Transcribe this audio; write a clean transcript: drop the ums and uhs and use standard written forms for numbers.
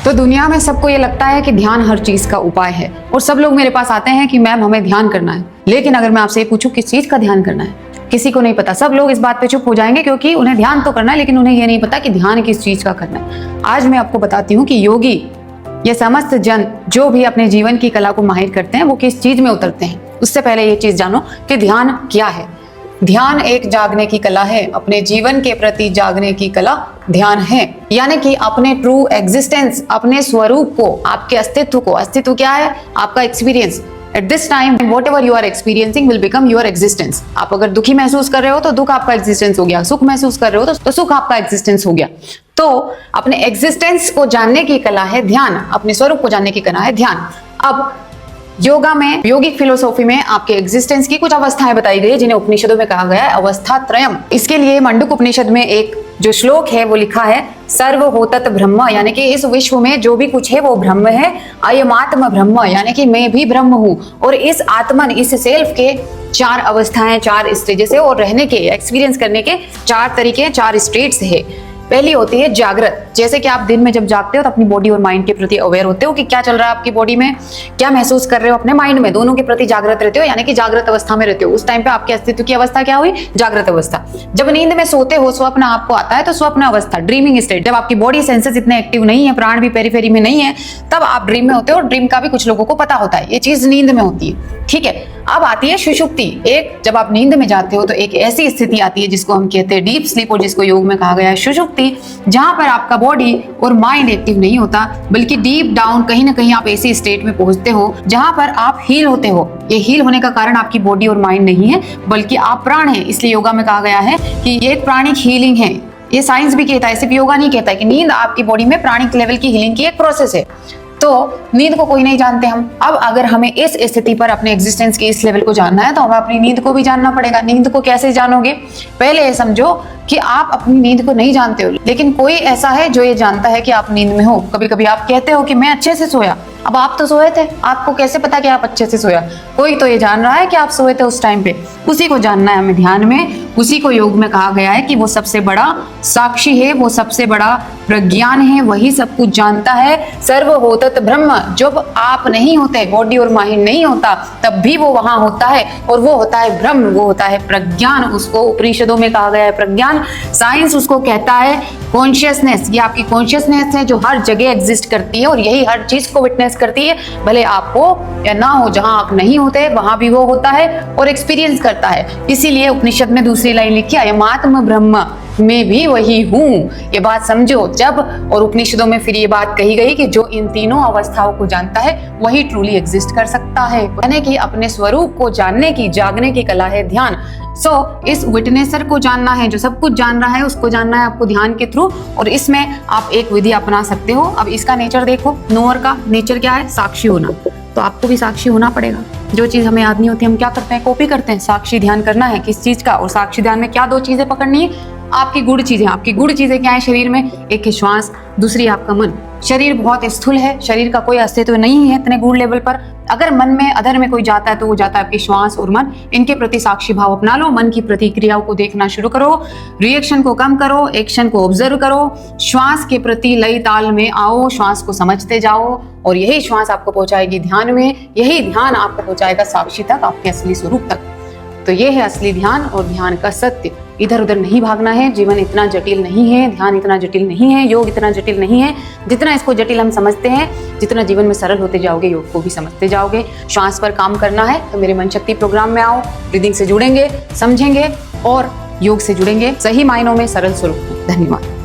तो दुनिया में सबको ये लगता है कि ध्यान हर चीज का उपाय है और सब लोग मेरे पास आते हैं कि मैम हमें ध्यान करना है, लेकिन अगर मैं आपसे पूछूं किस चीज का ध्यान करना है, किसी को नहीं पता। सब लोग इस बात पे चुप हो जाएंगे क्योंकि उन्हें ध्यान तो करना है लेकिन उन्हें ये नहीं पता कि ध्यान किस चीज का करना है। आज मैं आपको बताती हूँ कि योगी ये समस्त जन जो भी अपने जीवन की कला को माहिर करते हैं वो किस चीज में उतरते हैं। उससे पहले ये चीज जानो कि ध्यान क्या है। ध्यान एक जागने की कला है, अपने जीवन के प्रति जागने की कला ध्यान है। यानी कि अपने ट्रू एग्जिस्टेंस, अपने स्वरूप को, आपके अस्तित्व को, अस्तित्व क्या है? आपका experience. At this time whatever you are experiencing will become your existence. आप अगर दुखी महसूस कर रहे हो तो दुख आपका एग्जिस्टेंस हो गया, सुख महसूस कर रहे हो तो सुख आपका एग्जिस्टेंस हो गया। तो अपने एग्जिस्टेंस को जानने की कला है ध्यान, अपने स्वरूप को जानने की कला है ध्यान। अब योगा में, योगिक फिलोसॉफी में आपके एग्जिस्टेंस की कुछ अवस्थाएं बताई गई जिन्हें उपनिषदों में कहा गया है अवस्था त्रयम। इसके लिए मंडूक उपनिषद में एक जो श्लोक है वो लिखा है, सर्व होतत ब्रह्म, यानी कि इस विश्व में जो भी कुछ है वो ब्रह्म है। अयमात्म ब्रह्म, यानी कि मैं भी ब्रह्म हूँ। और इस आत्मन, इस सेल्फ के चार अवस्थाएं, चार स्टेजेस है और रहने के, एक्सपीरियंस करने के चार तरीके, चार स्टेट्स है। पहली होती है जागृत, जैसे कि आप दिन में जब जागते हो तो अपनी बॉडी और माइंड के प्रति अवेयर होते हो कि क्या चल रहा है आपकी बॉडी में, क्या महसूस कर रहे हो अपने माइंड में, दोनों के प्रति जागृत रहते हो, यानी कि जागृत अवस्था में रहते हो। उस टाइम पे आपके अस्तित्व की अवस्था क्या हुई? जागृत अवस्था। जब नींद में सोते हो, स्वप्न आपको आता है तो स्वप्न अवस्था, ड्रीमिंग स्टेट। जब आपकी बॉडी सेंसेस इतने एक्टिव नहीं है, प्राण भी पेरिफेरी में नहीं है, तब आप ड्रीम में होते हो। ड्रीम का भी कुछ लोगों को पता होता है, ये चीज नींद में होती है, ठीक है। अब आती है सुषुप्ति। एक, जब आप नींद में जाते हो तो एक ऐसी स्थिति आती है जिसको हम कहते हैं डीप स्लीप और जिसको योग में कहा गया है सुषुप्ति, जहां पर आपका बॉडी और माइंड एक्टिव नहीं होता बल्कि डीप डाउन कहीं ना कहीं आप ऐसी स्टेट में पहुंचते हो जहां पर आप हील होते हो। ये हील होने का कारण आपकी बॉडी और माइंड नहीं है बल्कि आप प्राण है। इसलिए योगा में कहा गया है कि ये एक प्राणिक हीलिंग है। ये साइंस भी कहता है, सिर्फ योगा नहीं कहता है कि नींद आपकी बॉडी में प्राणिक लेवल की हीलिंग की एक प्रोसेस है। तो नींद को कोई नहीं जानते हम। अब अगर हमें इस स्थिति पर अपने एग्जिस्टेंस के इस लेवल को जानना है तो हमें अपनी नींद को भी जानना पड़ेगा। नींद को कैसे जानोगे? पहले ये समझो कि आप अपनी नींद को नहीं जानते हो, लेकिन कोई ऐसा है जो ये जानता है कि आप नींद में हो। कभी कभी आप कहते हो कि मैं अच्छे से सोया। अब आप तो सोए थे, आपको कैसे पता कि आप अच्छे से सोया? कोई तो ये जान रहा है कि आप सोए थे उस टाइम पे। उसी को जानना है हमें ध्यान में। उसी को योग में कहा गया है कि वो सबसे बड़ा साक्षी है, वो सबसे बड़ा प्रज्ञान है, वही सब कुछ जानता है। सर्व होतत ब्रह्म, जब आप नहीं होते, बॉडी और माइंड नहीं होता, तब भी वो वहां होता है और वो होता है ब्रह्म, वो होता है प्रज्ञान। उसको उपनिषदों में कहा गया है प्रज्ञान। साइंस उसको कहता है कॉन्शियसनेस। ये आपकी कॉन्शियसनेस है जो हर जगह एग्जिस्ट करती है और यही हर चीज को विटनेस करती है, भले आप हो या ना हो। जहां आप नहीं होते वहां भी वो होता है और एक्सपीरियंस करता है। इसीलिए उपनिषद में दूसरी लाइन लिखी है, अयमात्म ब्रह्म, मैं भी वही हूँ। ये बात समझो। जब और उपनिषदों में फिर ये बात कही गई कि जो इन तीनों अवस्थाओं को जानता है वही ट्रूली एग्जिस्ट कर सकता है। यानी कि अपने स्वरूप को जानने की, जागने की कला है ध्यान। इस विटनेसर को जानना है, जो सब कुछ जान रहा है उसको जानना है आपको ध्यान के थ्रू। और इसमें आप एक विधि अपना सकते हो। अब इसका नेचर देखो, नोअर का नेचर क्या है? साक्षी होना। तो आपको भी साक्षी होना पड़ेगा। जो चीज हमें याद नहीं होती हम क्या करते हैं? कॉपी करते हैं। साक्षी ध्यान करना है किस चीज का? और साक्षी ध्यान में क्या दो चीजें पकड़नी है? आपकी गुड़ चीजें। आपकी गुड़ चीजें क्या है शरीर में? एक है श्वास, दूसरी आपका मन। शरीर बहुत स्थूल है, शरीर का कोई अस्तित्व नहीं है इतने गुड़ लेवल पर। अगर मन में, अधर में कोई जाता है तो वो जाता है आपके श्वास और मन। इनके प्रति साक्षी भाव अपना लो। मन की प्रतिक्रियाओं को देखना शुरू करो, रिएक्शन को कम करो, एक्शन को ऑब्जर्व करो। श्वास के प्रति लय ताल में आओ, श्वास को समझते जाओ और यही श्वास आपको पहुंचाएगी ध्यान में। यही ध्यान आपको पहुंचाएगा साक्षी तक, आपके असली स्वरूप तक। तो ये है असली ध्यान और ध्यान का सत्य। इधर उधर नहीं भागना है। जीवन इतना जटिल नहीं है, ध्यान इतना जटिल नहीं है, योग इतना जटिल नहीं है। जितना इसको जटिल हम समझते हैं, जितना जीवन में सरल होते जाओगे योग को भी समझते जाओगे। श्वास पर काम करना है तो मेरे मन शक्ति प्रोग्राम में आओ। ब्रीदिंग से जुड़ेंगे, समझेंगे और योग से जुड़ेंगे सही मायनों में, सरल स्वरूप में। धन्यवाद।